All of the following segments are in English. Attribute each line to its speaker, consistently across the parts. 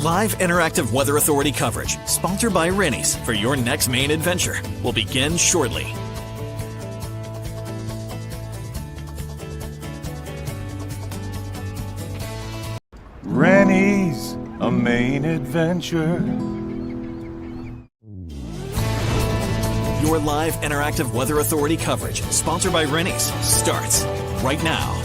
Speaker 1: Live interactive Weather Authority coverage, sponsored by Rennie's, for your next main adventure, will begin shortly.
Speaker 2: Rennie's, a main adventure.
Speaker 1: Your live interactive Weather Authority coverage, sponsored by Rennie's, starts right now.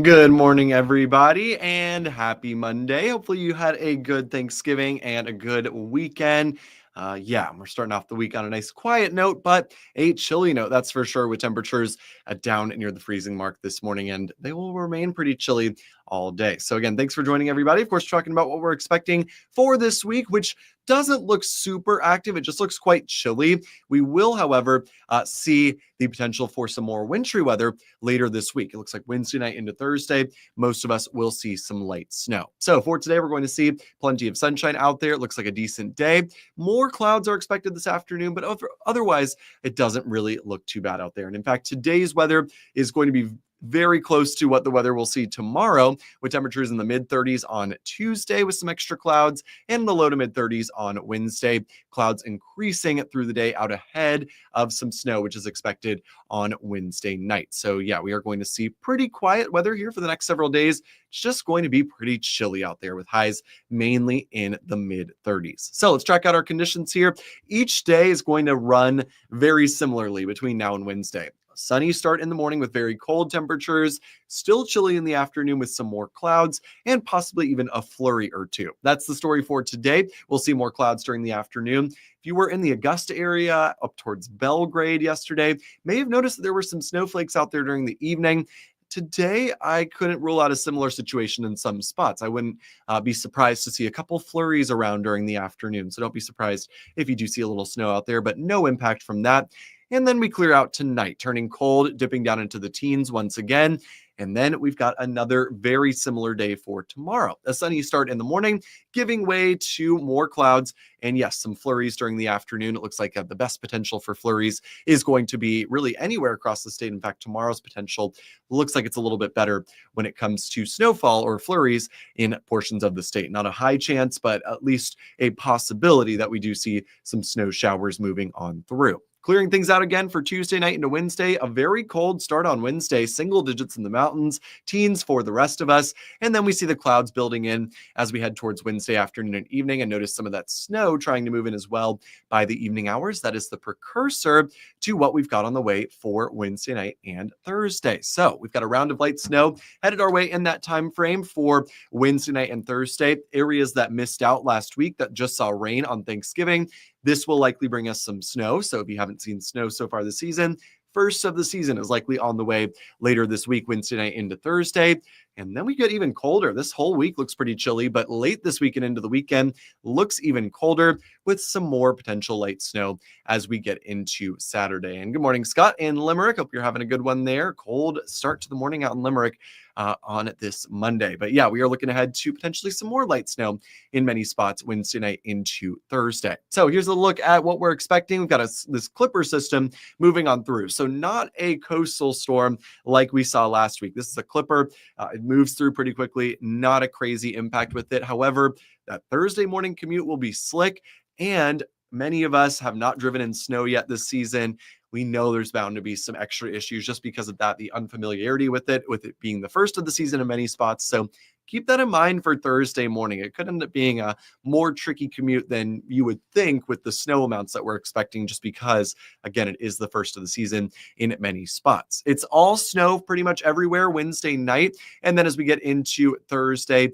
Speaker 3: Good morning, everybody, and happy Monday. Hopefully you had a good Thanksgiving and a good weekend. We're starting off the week on a nice quiet note, but a chilly note, that's for sure, with temperatures down near the freezing mark this morning, and they will remain pretty chilly all day. So again, thanks for joining, everybody. Of course, talking about what we're expecting for this week, which doesn't look super active. It just looks quite chilly. We will, however, see the potential for some more wintry weather later this week. It looks like Wednesday night into Thursday, most of us will see some light snow. So for today, we're going to see plenty of sunshine out there. It looks like a decent day. More clouds are expected this afternoon, but otherwise, it doesn't really look too bad out there. And in fact, today's weather is going to be very close to what the weather we'll see tomorrow, with temperatures in the mid-30s on Tuesday with some extra clouds, and the low to mid-30s on Wednesday. Clouds increasing through the day out ahead of some snow, which is expected on Wednesday night. So yeah, we are going to see pretty quiet weather here for the next several days. It's just going to be pretty chilly out there with highs mainly in the mid-30s. So let's check out our conditions here. Each day is going to run very similarly between now and Wednesday. Sunny start in the morning with very cold temperatures, still chilly in the afternoon with some more clouds, and possibly even a flurry or two. That's the story for today. We'll see more clouds during the afternoon. If you were in the Augusta area up towards Belgrade yesterday, may have noticed that there were some snowflakes out there during the evening. Today, I couldn't rule out a similar situation in some spots. I wouldn't be surprised to see a couple flurries around during the afternoon. So don't be surprised if you do see a little snow out there, but no impact from that. And then we clear out tonight, turning cold, dipping down into the teens once again. And then we've got another very similar day for tomorrow. A sunny start in the morning, giving way to more clouds. And yes, some flurries during the afternoon. It looks like the best potential for flurries is going to be really anywhere across the state. In fact, tomorrow's potential looks like it's a little bit better when it comes to snowfall or flurries in portions of the state. Not a high chance, but at least a possibility that we do see some snow showers moving on through. Clearing things out again for Tuesday night into Wednesday. A very cold start on Wednesday, single digits in the mountains, teens for the rest of us. And then we see the clouds building in as we head towards Wednesday afternoon and evening, and notice some of that snow trying to move in as well by the evening hours. That is the precursor to what we've got on the way for Wednesday night and Thursday. So we've got a round of light snow headed our way in that time frame for Wednesday night and Thursday. Areas that missed out last week that just saw rain on Thanksgiving, this will likely bring us some snow. So if you haven't seen snow so far this season, first of the season is likely on the way later this week, Wednesday night into Thursday. And then we get even colder. This whole week looks pretty chilly, but late this week and into the weekend looks even colder with some more potential light snow as we get into Saturday. And good morning, Scott in Limerick. Hope you're having a good one there. Cold start to the morning out in Limerick on this Monday. But yeah, we are looking ahead to potentially some more light snow in many spots Wednesday night into Thursday. So here's a look at what we're expecting. We've got this Clipper system moving on through. So not a coastal storm like we saw last week. This is a Clipper. It moves through pretty quickly. Not a crazy impact with it. However, that Thursday morning commute will be slick, and many of us have not driven in snow yet this season. We know there's bound to be some extra issues just because of that, the unfamiliarity with it being the first of the season in many spots. So keep that in mind for Thursday morning. It could end up being a more tricky commute than you would think with the snow amounts that we're expecting, just because, again, it is the first of the season in many spots. It's all snow pretty much everywhere Wednesday night. And then as we get into Thursday,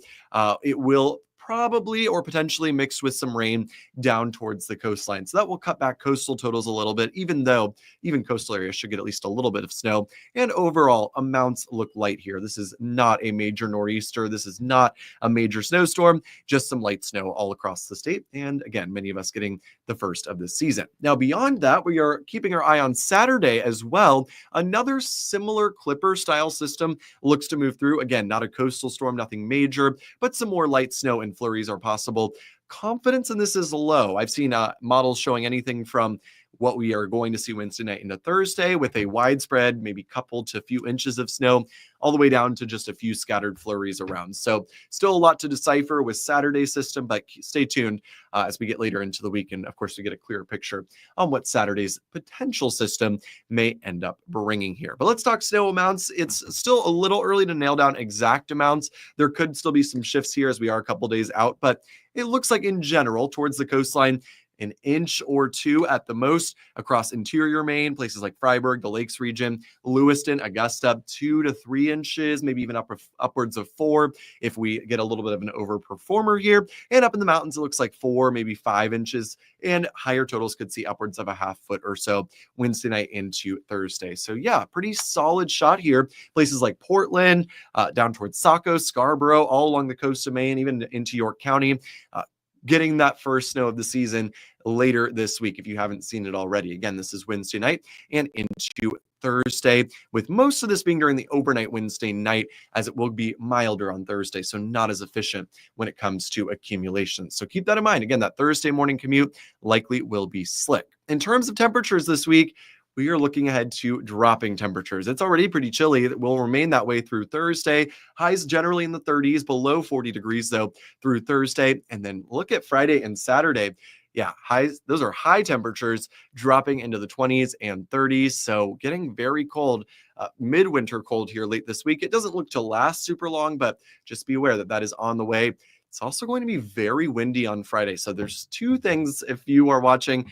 Speaker 3: it will probably or potentially mixed with some rain down towards the coastline. So that will cut back coastal totals a little bit, even though even coastal areas should get at least a little bit of snow. And overall, amounts look light here. This is not a major nor'easter. This is not a major snowstorm, just some light snow all across the state. And again, many of us getting the first of this season. Now, beyond that, we are keeping our eye on Saturday as well. Another similar Clipper style system looks to move through. Again, not a coastal storm, nothing major, but some more light snow and flurries are possible. Confidence in this is low. I've seen models showing anything from what we are going to see Wednesday night into Thursday with a widespread, maybe coupled to a few inches of snow, all the way down to just a few scattered flurries around. So still a lot to decipher with Saturday's system, but stay tuned as we get later into the week. And of course, we get a clearer picture on what Saturday's potential system may end up bringing here. But let's talk snow amounts. It's still a little early to nail down exact amounts. There could still be some shifts here as we are a couple days out, but it looks like in general towards the coastline, an inch or two at the most across interior Maine, places like Freiburg, the Lakes region, Lewiston, Augusta, 2 to 3 inches, maybe even upwards of 4 if we get a little bit of an overperformer here. And up in the mountains, it looks like 4, maybe 5 inches, and higher totals could see upwards of a half foot or so Wednesday night into Thursday. So yeah, pretty solid shot here. Places like Portland, down towards Saco, Scarborough, all along the coast of Maine, even into York County, getting that first snow of the season later this week if you haven't seen it already. Again, this is Wednesday night and into Thursday, with most of this being during the overnight Wednesday night, as it will be milder on Thursday, so not as efficient when it comes to accumulation. So keep that in mind. Again, that Thursday morning commute likely will be slick. In terms of temperatures this week, we are looking ahead to dropping temperatures. It's already pretty chilly. It will remain that way through Thursday. Highs generally in the 30s, below 40 degrees though through Thursday. And then look at Friday and Saturday. Yeah, highs, those are high temperatures dropping into the 20s and 30s. So getting very cold, midwinter cold here late this week. It doesn't look to last super long, but just be aware that that is on the way. It's also going to be very windy on Friday. So there's two things, if you are watching,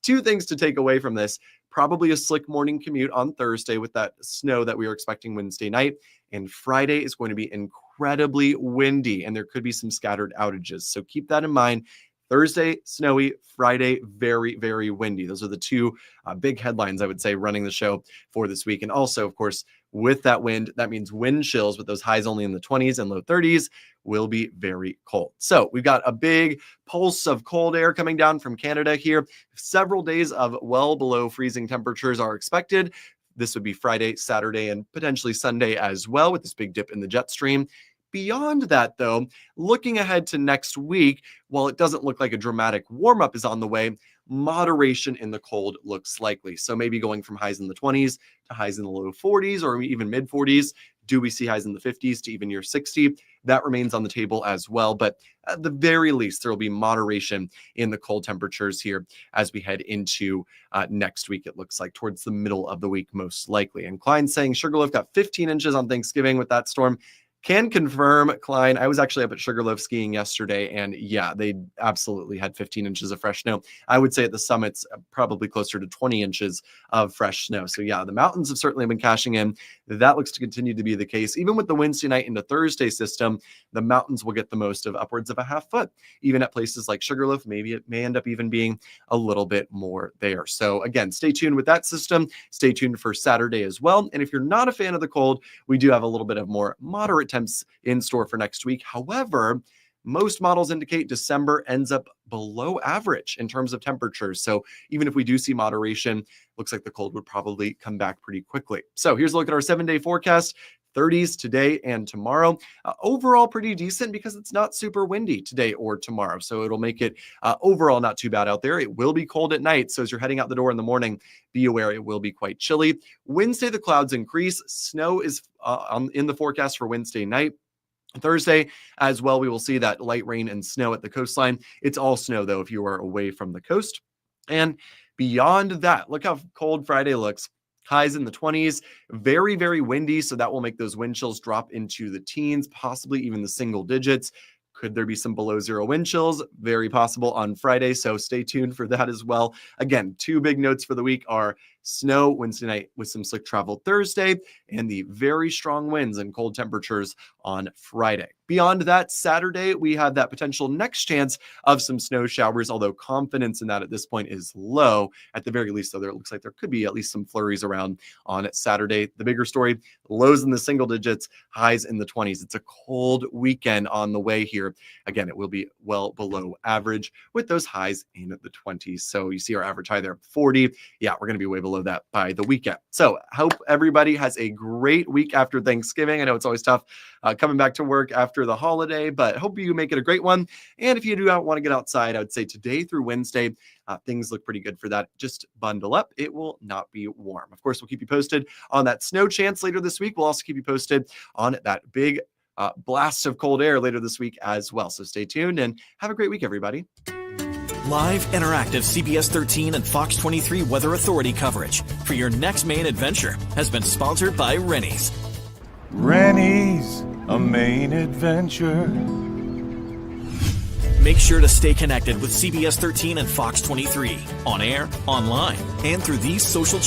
Speaker 3: two things to take away from this. Probably a slick morning commute on Thursday with that snow that we are expecting Wednesday night. And Friday is going to be incredibly windy, and there could be some scattered outages. So keep that in mind. Thursday, snowy. Friday, very, very windy. Those are the two big headlines, I would say, running the show for this week. And also, of course, with that wind, that means wind chills with those highs only in the 20s and low 30s will be very cold. So we've got a big pulse of cold air coming down from Canada here. Several days of well below freezing temperatures are expected. This would be Friday, Saturday, and potentially Sunday as well, with this big dip in the jet stream. Beyond that, though, looking ahead to next week, while it doesn't look like a dramatic warm-up is on the way, moderation in the cold looks likely. So maybe going from highs in the 20s to highs in the low 40s or even mid 40s. Do we see highs in the 50s to even near 60? That remains on the table as well. But at the very least, there will be moderation in the cold temperatures here as we head into next week. It looks like towards the middle of the week, most likely. And Klein's saying Sugarloaf got 15 inches on Thanksgiving with that storm. Can confirm, Klein. I was actually up at Sugarloaf skiing yesterday, and yeah, they absolutely had 15 inches of fresh snow. I would say at the summits, probably closer to 20 inches of fresh snow. So yeah, the mountains have certainly been cashing in. That looks to continue to be the case. Even with the Wednesday night into Thursday system, the mountains will get the most of upwards of a half foot. Even at places like Sugarloaf, maybe it may end up even being a little bit more there. So again, stay tuned with that system. Stay tuned for Saturday as well. And if you're not a fan of the cold, we do have a little bit of more moderate temps in store for next week. However, most models indicate December ends up below average in terms of temperatures. So even if we do see moderation, looks like the cold would probably come back pretty quickly. So here's a look at our 7-day forecast. 30s today and tomorrow. Overall, pretty decent because it's not super windy today or tomorrow. So it'll make it overall not too bad out there. It will be cold at night. So as you're heading out the door in the morning, be aware it will be quite chilly. Wednesday, the clouds increase. Snow is in the forecast for Wednesday night. Thursday as well, we will see that light rain and snow at the coastline. It's all snow, though, if you are away from the coast. And beyond that, look how cold Friday looks. Highs in the 20s, very, very windy. So that will make those wind chills drop into the teens, possibly even the single digits. Could there be some below zero wind chills? Very possible on Friday. So stay tuned for that as well. Again, two big notes for the week are snow Wednesday night with some slick travel Thursday, and the very strong winds and cold temperatures on Friday. Beyond that, Saturday, we have that potential next chance of some snow showers, although confidence in that at this point is low. At the very least, though, it looks like there could be at least some flurries around on Saturday. The bigger story, lows in the single digits, highs in the 20s. It's a cold weekend on the way here. Again, it will be well below average with those highs in the 20s. So you see our average high there, 40. Yeah, we're going to be way below below that by the weekend. So hope everybody has a great week after Thanksgiving. I know it's always tough coming back to work after the holiday, but hope you make it a great one. And if you do want to get outside, I would say today through Wednesday, things look pretty good for that. Just bundle up. It will not be warm. Of course, we'll keep you posted on that snow chance later this week. We'll also keep you posted on that big blast of cold air later this week as well. So stay tuned and have a great week, everybody.
Speaker 1: Live, interactive CBS 13 and Fox 23 Weather Authority coverage for your next Maine adventure has been sponsored by Rennie's.
Speaker 2: Rennie's, a Maine adventure.
Speaker 1: Make sure to stay connected with CBS 13 and Fox 23 on air, online, and through these social channels.